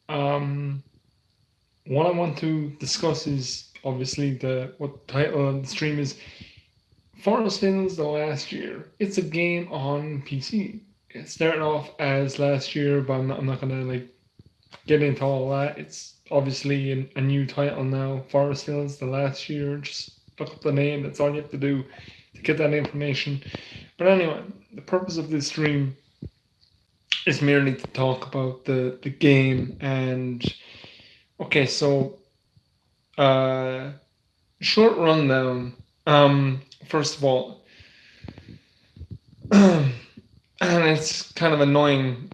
Um, what I want to discuss is obviously the what the title of the stream is Forest Hills the last year. It's a game on PC. It started off as last year, but I'm not gonna like get into all that. It's obviously a new title now. Forest Hills the last year. Just look up the name. That's all you have to do to get that information. But anyway, the purpose of this stream is merely to talk about the game and okay, so uh short rundown. First of all, and it's kind of annoying.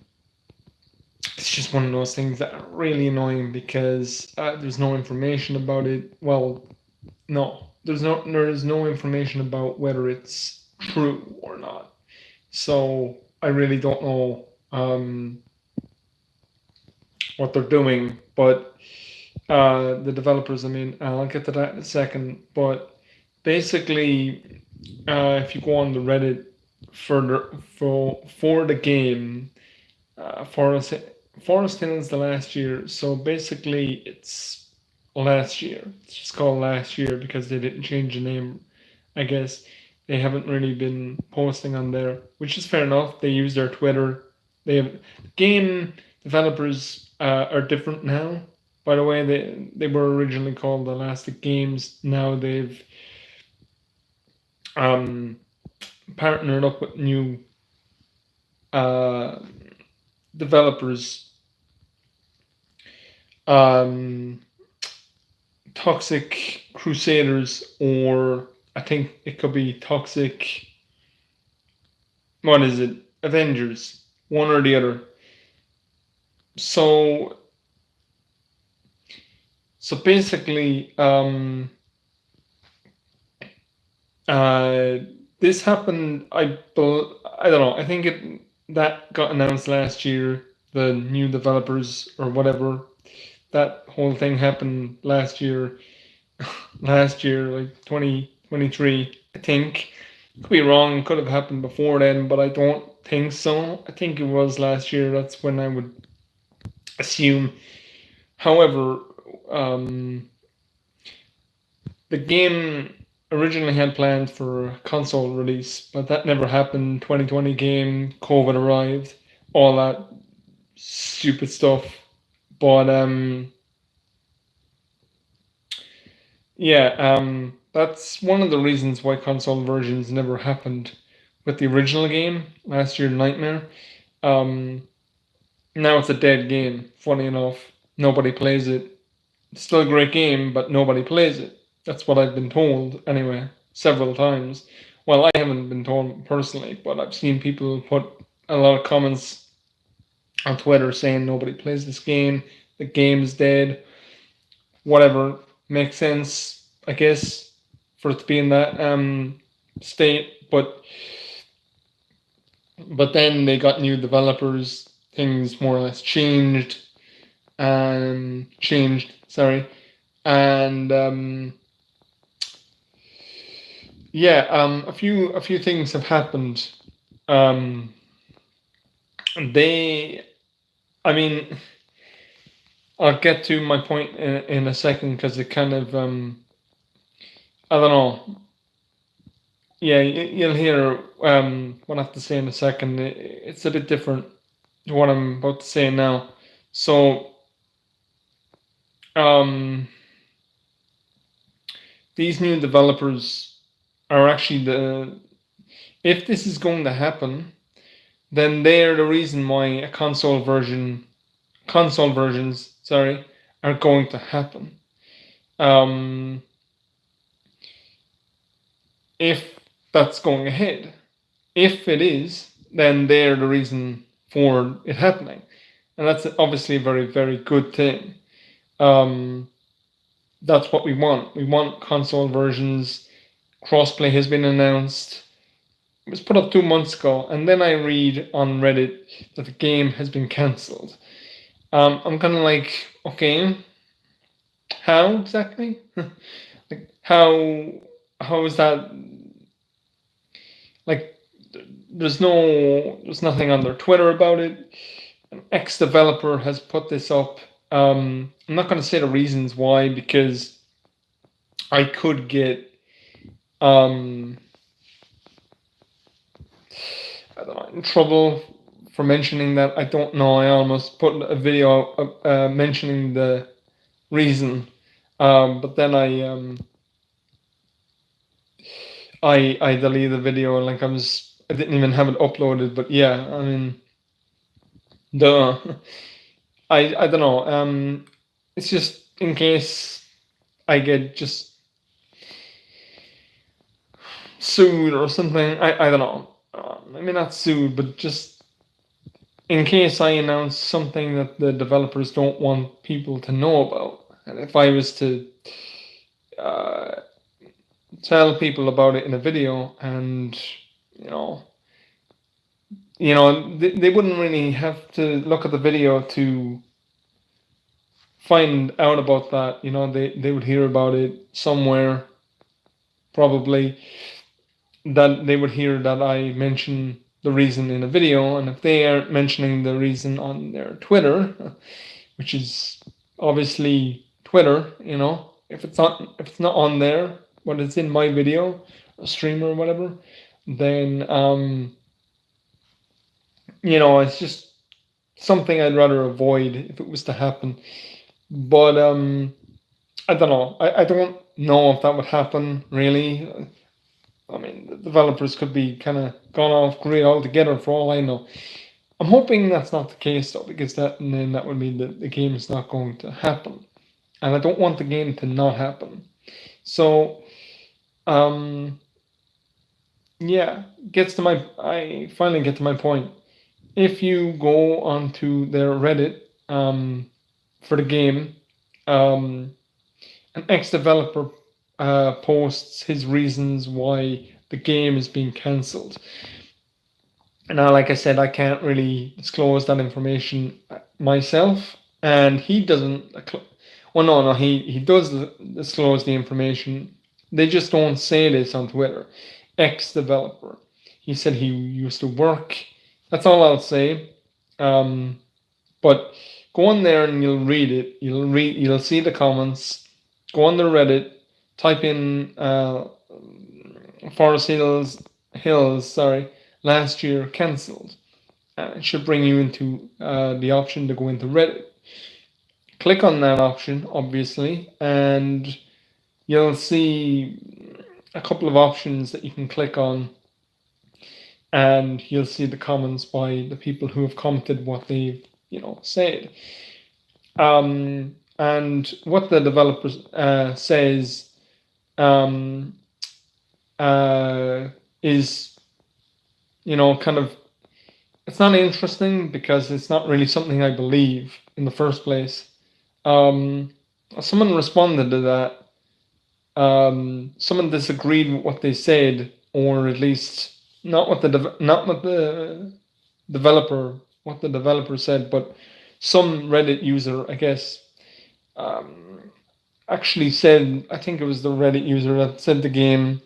It's just one of those things that are really annoying because there's no information about it. Well, no, there is no information about whether it's true or not. So I really don't know what they're doing, but the developers. I mean, I'll get to that in a second. But basically, if you go on the Reddit further for the game, Forest Forest Hills the last year. So basically, it's last year. It's just called last year because they didn't change the name. I guess they haven't really been posting on there, which is fair enough. They use their Twitter. They have game developers are different now. By the way, they were originally called Elastic Games. Now they've um, partnered up with new uh, developers. Um, Toxic Crusaders, or I think it could be Toxic. What is it? Avengers, one or the other. So, so basically, uh, this happened. I don't know. I think that got announced last year. The new developers or whatever. That whole thing happened last year. Last year, like 2023, I think. Could be wrong. Could have happened before then, but I don't think so. I think it was last year. That's when I would assume. However, um, the game originally had plans for console release, but that never happened. 2020 game, COVID arrived, all that stupid stuff. But yeah, that's one of the reasons why console versions never happened with the original game last year, Nightmare. Um, Now it's a dead game. Funny enough, nobody plays it. It's still a great game, but nobody plays it. That's what I've been told anyway, several times. Well, I haven't been told personally, but I've seen people put a lot of comments on Twitter saying nobody plays this game. The game is dead. Whatever makes sense, I guess, for it to be in that state. But then they got new developers. Things more or less changed and changed. Sorry, and yeah, a few things have happened. Um, they, I mean, I'll get to my point in a second because it kind of I don't know. Yeah, you'll hear what I have to say in a second. It's a bit different to what I'm about to say now. So um, these new developers are actually the. If this is going to happen, then they're the reason why a console versions, sorry, are going to happen. Um, if that's going ahead, if it is, then they're the reason for it happening, and that's obviously a very very good thing. Um, that's what we want. We want console versions. Crossplay has been announced. It was put up 2 months ago, and then I read on Reddit that the game has been cancelled. I'm kind of like, okay, how exactly? Like, how is that? Like, there's nothing on their Twitter about it. An ex developer has put this up. I'm not going to say the reasons why, because I could get um, I don't know, in trouble for mentioning that. I don't know. I almost put a video mentioning the reason, but then I deleted the video. Like I didn't even have it uploaded. But yeah, I mean, the I don't know. It's just in case I get just sued or something. I don't know. Maybe not sued, but just in case I announce something that the developers don't want people to know about. And if I was to uh, tell people about it in a video, and you know, they wouldn't really have to look at the video to find out about that. They would hear about it somewhere, probably, that they would hear that I mention the reason in a video, and if they aren't mentioning the reason on their Twitter, which is obviously Twitter, if it's not on there, but it's in my video, or stream or whatever, then it's just something I'd rather avoid if it was to happen. But I don't know. I don't know if that would happen really. I mean, the developers could be kind of gone off grid altogether for all I know. I'm hoping that's not the case though, because that would mean that the game is not going to happen, and I don't want the game to not happen. So, um, yeah, I finally get to my point. If you go onto their Reddit for the game, um, an ex-developer posts his reasons why the game is being cancelled. Now, like I said, I can't really disclose that information myself, and he doesn't. Well, no, he does disclose the information. They just don't say this on Twitter. Ex-developer. He said he used to work. That's all I'll say. But go on there and you'll read it. You'll see the comments. Go on the Reddit. Type in Forest Hills. Sorry, last year cancelled. It should bring you into the option to go into Reddit. Click on that option, obviously, and you'll see a couple of options that you can click on, and you'll see the comments by the people who have commented what they've said. And what the developer says is kind of, it's not interesting because it's not really something I believe in the first place. Someone responded to that. Someone disagreed with what they said, or at least not what the developer said, but some Reddit user, I guess, actually said, I think it was the Reddit user that said the game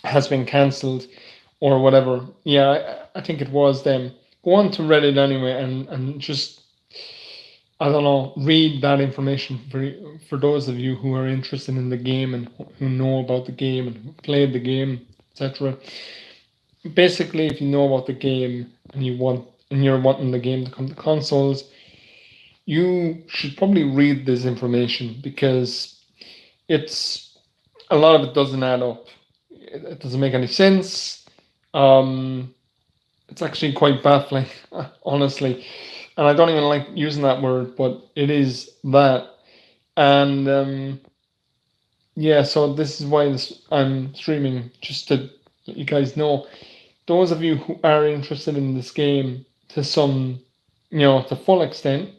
has been cancelled or whatever. Yeah, I think it was them. Go on to Reddit anyway and just, I don't know, read that information for those of you who are interested in the game and who know about the game and who played the game, etc. Basically, if you know about the game and you're wanting the game to come to consoles, you should probably read this information, because it's a lot of it doesn't add up. It doesn't make any sense. It's actually quite baffling, honestly. And I don't even like using that word, but it is that. And yeah, so this is why I'm streaming, just to let you guys know. Those of you who are interested in this game to to full extent,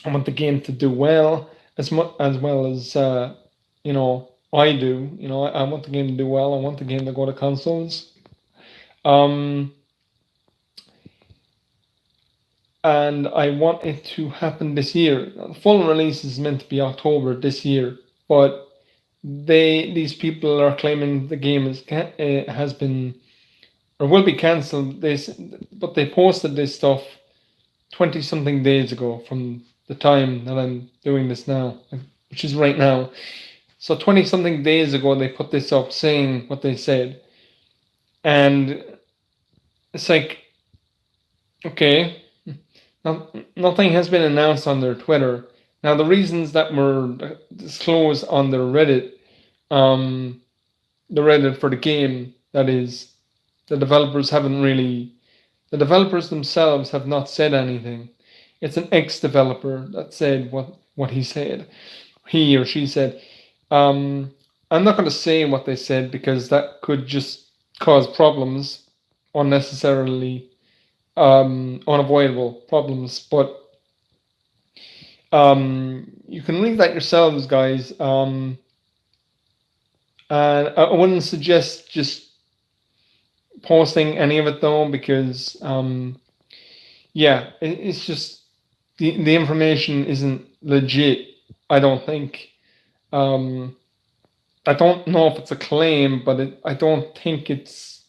I want the game to do well, as well as I do. I want the game to do well. I want the game to go to consoles. And I want it to happen this year. The full release is meant to be October this year, but these people are claiming the game has been or will be cancelled. But they posted this stuff 20 something days ago from the time that I'm doing this now, which is right now. So 20 something days ago, they put this up saying what they said. And it's like, okay, nothing has been announced on their Twitter. Now, the reasons that were disclosed on their Reddit, the Reddit for the game, that is, the developers haven't really, the developers themselves have not said anything. It's an ex-developer that said what he said, he or she said. Um, I'm not going to say what they said because that could just cause problems, unnecessarily unavoidable problems. But you can read that yourselves, guys. And I wouldn't suggest just posting any of it though, because yeah, it's just the information isn't legit. I don't think. Um, I don't know if it's a claim, but I don't think it's.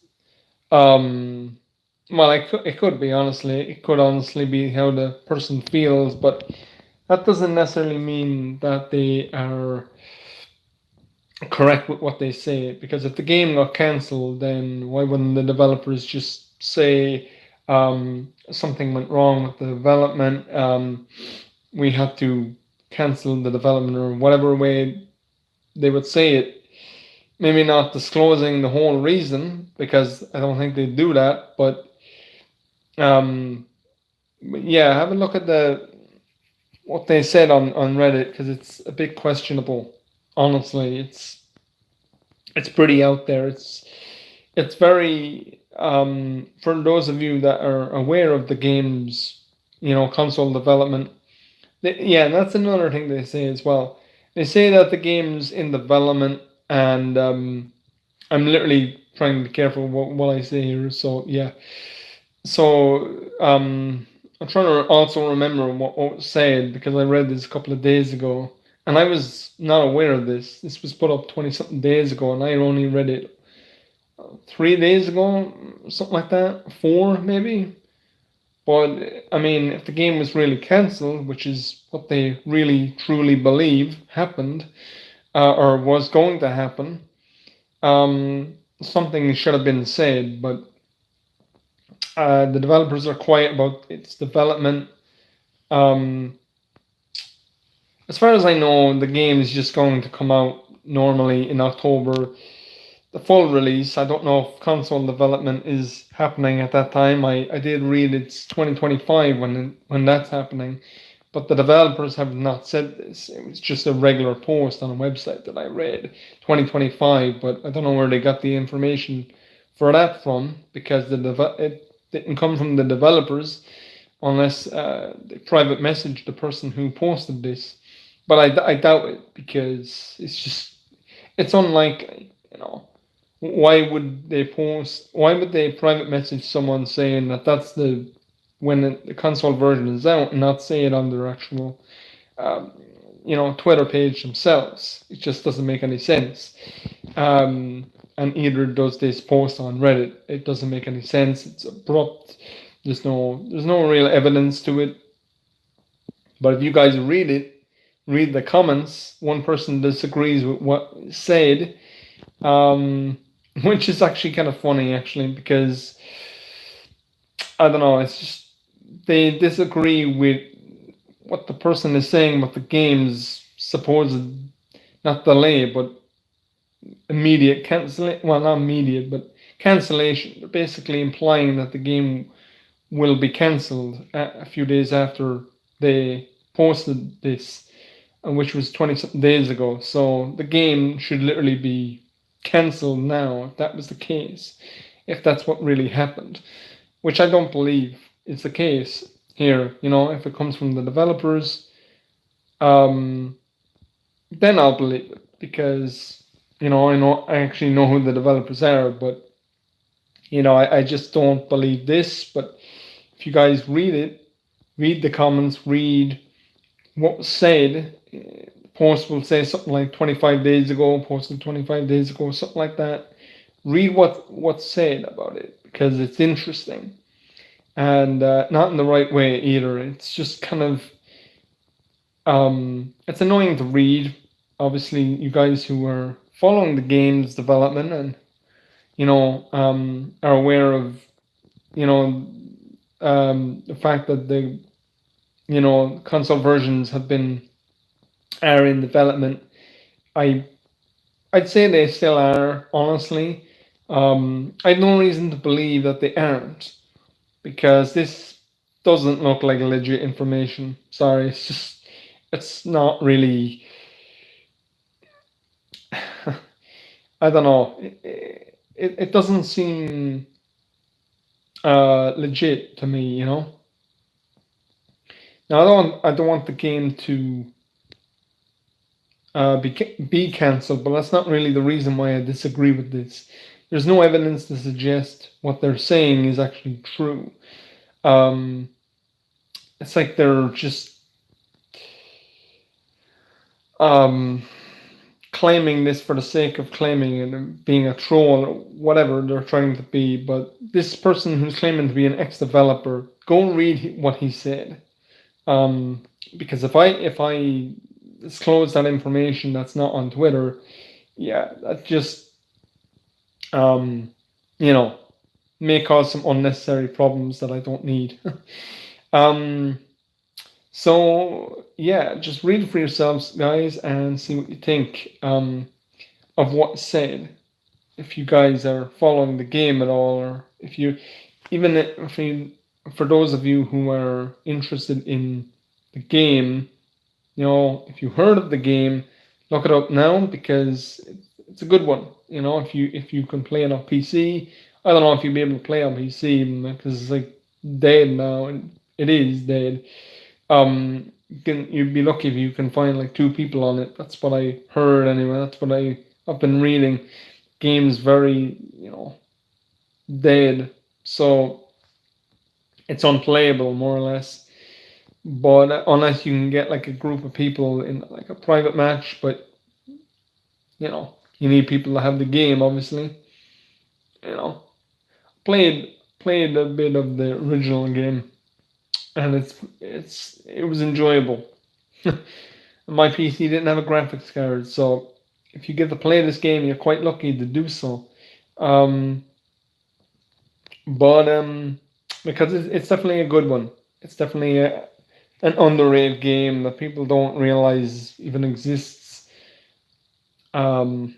Well, it could be honestly. It could honestly be how the person feels, but that doesn't necessarily mean that they are correct with what they say. Because if the game got cancelled, then why wouldn't the developers just say something went wrong with the development? We had to cancel the development, or whatever way they would say it. Maybe not disclosing the whole reason, because I don't think they do that. Um, but yeah, have a look at what they said on Reddit, because it's a bit questionable. Honestly, it's pretty out there. It's very for those of you that are aware of the game's console development. Yeah, and that's another thing they say as well. They say that the game's in development, and I'm literally trying to be careful what I say here. So yeah, so I'm trying to also remember what was said, because I read this a couple of days ago, and I was not aware of this. This was put up 20 something days ago, and I only read it 3 days ago, something like that, four maybe. But I mean, if the game was really cancelled, which is what they really truly believe happened, or was going to happen, something should have been said. But the developers are quiet about its development. Um, as far as I know, the game is just going to come out normally in October. The full release, I don't know if console development is happening at that time. I did read it's 2025 when that's happening, but the developers have not said this. It was just a regular post on a website that I read, 2025, but I don't know where they got the information for that from, because it didn't come from the developers, unless they private messaged the person who posted this. But I doubt it, because it's unlikely, why would they post? Why would they private message someone saying that that's when the console version is out, and not say it on their actual, um, Twitter page themselves? It just doesn't make any sense. And either does this post on Reddit. It doesn't make any sense. It's abrupt. There's no real evidence to it. But if you guys read the comments. One person disagrees with what is said, which is actually kind of funny, actually, because I don't know. It's just they disagree with what the person is saying, what the game's supposed, not delay, but immediate cancellation. Well, not immediate, but cancellation. They're basically implying that the game will be cancelled a few days after they posted this, which was 20 something days ago. So the game should literally be cancelled now, if that was the case, if that's what really happened, which I don't believe is the case here. If it comes from the developers, then I'll believe it, because I actually know who the developers are. But I just don't believe this. But if you guys read the comments, read what was said. Post will say something like 25 days ago, posted 25 days ago, something like that. Read what's said about it, because it's interesting, and not in the right way either. It's just kind of It's annoying to read. Obviously, you guys who are following the game's development and are aware of the fact that the console versions are in development. I I'd say they still are, honestly. I've no reason to believe that they aren't because this doesn't look like legit information. Sorry, it's not really. I don't know. It doesn't seem legit to me. Now I don't want the game to be cancelled, but that's not really the reason why I disagree with this. There's no evidence to suggest what they're saying is actually true. Um, it's like they're just um, claiming this for the sake of claiming it and being a troll or whatever they're trying to be. But this person who's claiming to be an ex-developer, go read what he said. Um, because if I disclose that information that's not on Twitter, yeah, that just um, you know may cause some unnecessary problems that I don't need. um, so yeah, just read it for yourselves, guys, and see what you think of what's said. If you guys are following the game at all, or if you even if you, for those of you who are interested in the game, if you heard of the game, look it up now because it's a good one. If you can play it on PC, I don't know if you'll be able to play on PC because it's like dead now, and it is dead. You'd be lucky if you can find like two people on it. That's what I heard anyway. That's what I've been reading. Game's very dead, so it's unplayable more or less. But unless you can get like a group of people in like a private match, but you need people to have the game. Obviously, you know, played a bit of the original game, and it was enjoyable. My PC didn't have a graphics card, so if you get to play this game, you're quite lucky to do so. Um, but because it's definitely a good one. It's definitely an underrated game that people don't realize even exists. Um,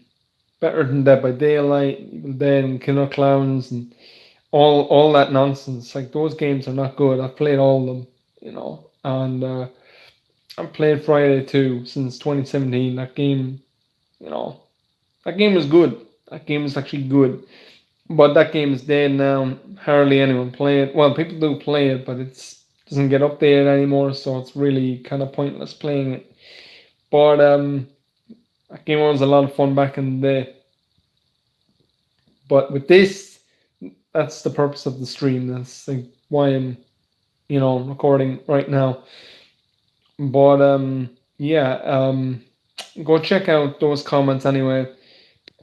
Better than Dead by Daylight, Evil Dead, and Killer Clowns, and all that nonsense. Like those games are not good. I've played all of them, and I've played Friday 2 since 2017. You know, that game was good. That game was actually good. But that game is dead now. Hardly anyone play it. Well, people do play it, but it's doesn't get updated anymore, so it's really kind of pointless playing it. But that game was a lot of fun back in the day. But with this, that's the purpose of the stream. That's like why I'm, recording right now. But yeah, go check out those comments anyway.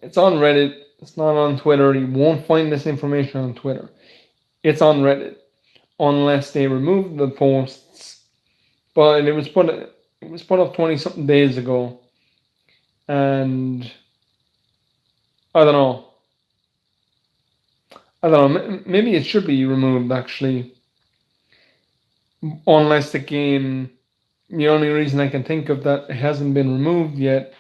It's on Reddit. It's not on Twitter. You won't find this information on Twitter. It's on Reddit unless they remove the posts. But it was put up 20 something days ago, and I don't know. I don't know. Maybe it should be removed actually, unless the game. The only reason I can think of that it hasn't been removed yet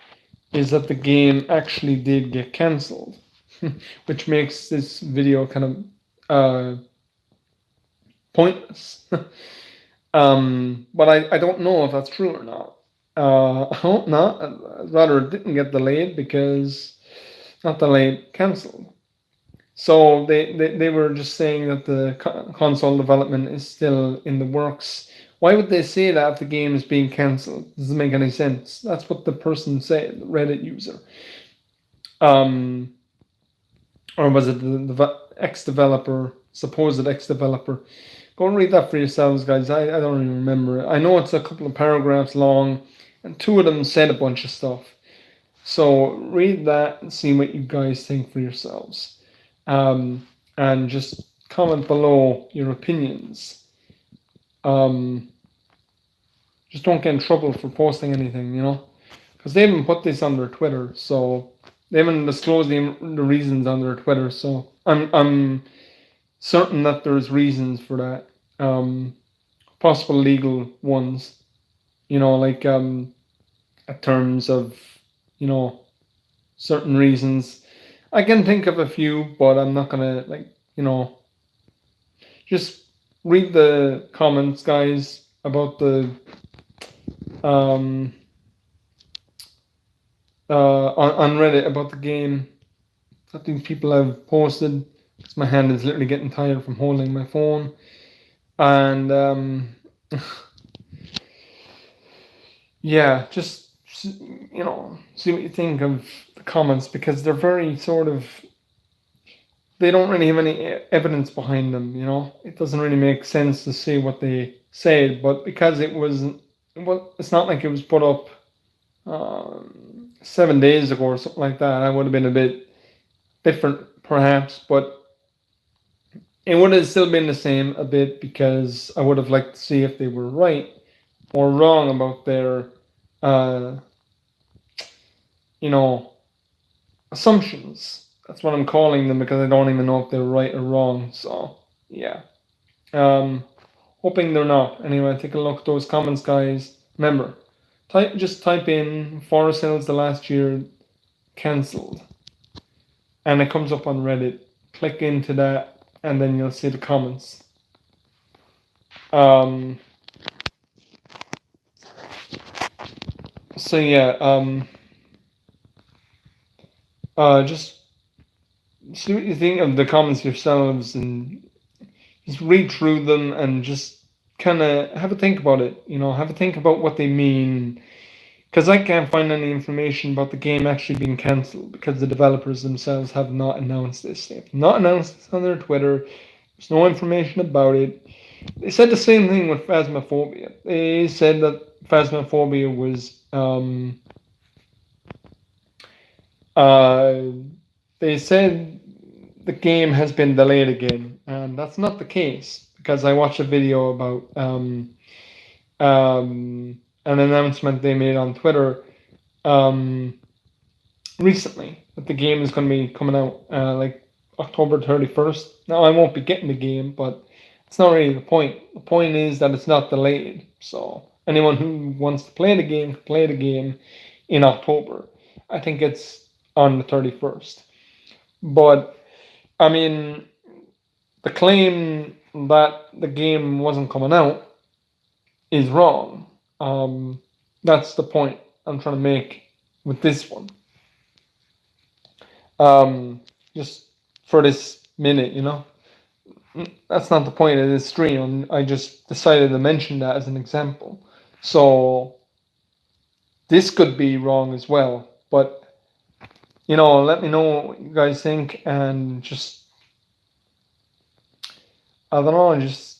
is that the game actually did get cancelled, which makes this video kind of pointless. But I don't know if that's true or not. I hope not. I'd rather it didn't get delayed because not delayed, cancelled. So they were just saying that the console development is still in the works. Why would they say that if the game is being cancelled? Doesn't make any sense. That's what the person said, the Reddit user. Um, or was it the ex-developer, supposed ex-developer? Go and read that for yourselves, guys. I don't even remember it. I know it's a couple of paragraphs long, and two of them said a bunch of stuff. So read that and see what you guys think for yourselves. And just comment below your opinions. Um, just don't get in trouble for posting anything, you know, because they haven't put this on their Twitter, so they haven't disclosed the reasons on their Twitter. So I'm certain that there's reasons for that, possible legal ones, you know, like in terms of, you know, certain reasons. I can think of a few, but I'm not gonna, like, you know, just read the comments, guys, about the um on Reddit about the game that these people have posted. Because my hand is literally getting tired from holding my phone, and yeah, just, you know, see what you think of the comments, because they're very sort of, they don't really have any evidence behind them. You know, it doesn't really make sense to say what they said, but because it wasn't, well, it's not like it was put up 7 days ago or something like that. I would have been a bit different, perhaps, but it would have still been the same a bit, because I would have liked to see if they were right or wrong about their, uh, you know, assumptions. That's what I'm calling them, because I don't even know if they're right or wrong. So yeah, um, hoping they're not. Anyway, take a look at those comments, guys. Remember, just type in Forest Hills the last year cancelled, and it comes up on Reddit. Click into that, and then you'll see the comments. Um, so yeah, just see what you think of the comments yourselves, and just read through them, and just kind of have a think about it. You know, have a think about what they mean. Because I can't find any information about the game actually being cancelled, because the developers themselves have not announced this. They have not announced this on their Twitter. There's no information about it. They said the same thing with Phasmophobia. They said that Phasmophobia was uh, they said the game has been delayed again, and that's not the case, because I watched a video about an announcement they made on Twitter um, recently, that the game is going to be coming out like October 31st. Now, I won't be getting the game, but it's not really the point. The point is that it's not delayed. So anyone who wants to play the game can play the game in October. I think it's on the 31st. But I mean, the claim that the game wasn't coming out is wrong. That's the point I'm trying to make with this one. Just for this minute, you know. That's not the point of this stream. I just decided to mention that as an example. So this could be wrong as well, but you know, let me know what you guys think, and just, I don't know, just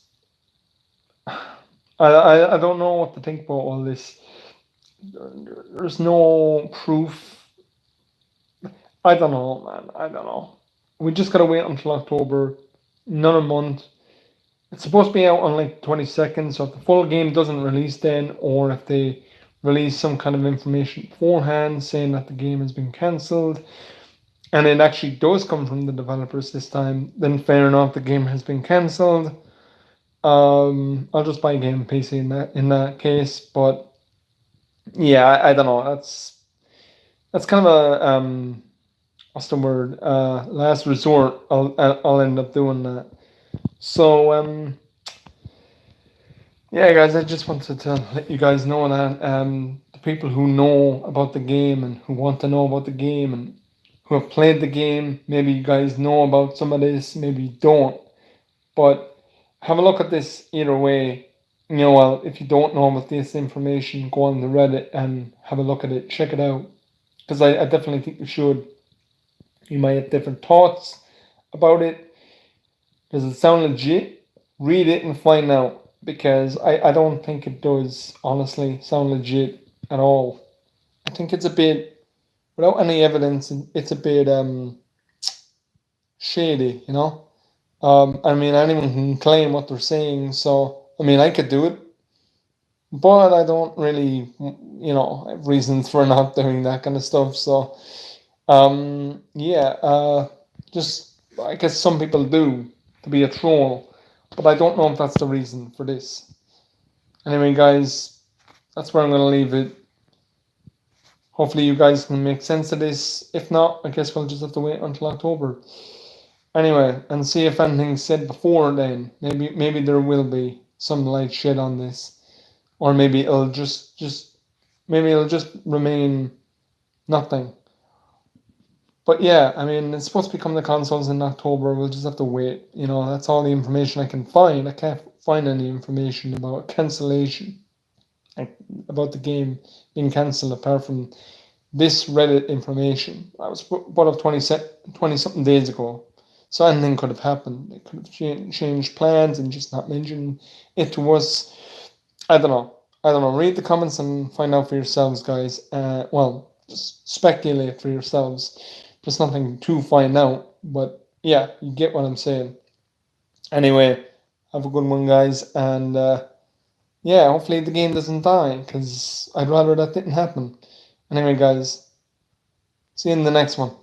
I don't know what to think about all this. There's no proof. I don't know, man. I don't know. We just gotta wait until October, another month. It's supposed to be out on like 22nd, so if the full game doesn't release then, or if they release some kind of information beforehand saying that the game has been cancelled, and it actually does come from the developers this time, then fair enough, the game has been cancelled. I'll just buy a game PC in that case, but yeah, I don't know. That's kind of a what's the word? Last resort. I'll end up doing that. So yeah, guys, I just wanted to let you guys know that the people who know about the game and who want to know about the game and who have played the game, maybe you guys know about some of this, maybe you don't. But have a look at this either way. You know, well, if you don't know about this information, go on the Reddit and have a look at it, check it out. Because I definitely think you should. You might have different thoughts about it. Does it sound legit? Read it and find out. Because I don't think it does, honestly, sound legit at all. I think it's a bit, without any evidence, it's a bit shady, you know? I mean, anyone can claim what they're saying, so, I mean, I could do it. but I don't really, have reasons for not doing that kind of stuff. So, yeah, just I guess some people do to be a troll, but I don't know if that's the reason for this. Anyway, guys, that's where I'm gonna leave it. Hopefully, you guys can make sense of this. If not, I guess we'll just have to wait until October. Anyway, and see if anything's said before then. Maybe there will be some light shed on this, or maybe it'll just maybe it'll just remain nothing. But yeah, I mean, it's supposed to become the consoles in October. We'll just have to wait. That's all the information I can find. I can't find any information about cancellation, like about the game being cancelled, apart from this Reddit information. I was put up 20 something days ago. So anything could have happened. They could have changed plans and just not mentioned it to us. I don't know. I don't know. Read the comments and find out for yourselves, guys. Well, just speculate for yourselves. There's nothing to find out, but yeah, you get what I'm saying. Anyway, have a good one, guys, and yeah, hopefully the game doesn't die, because I'd rather that didn't happen. Anyway, guys, see you in the next one.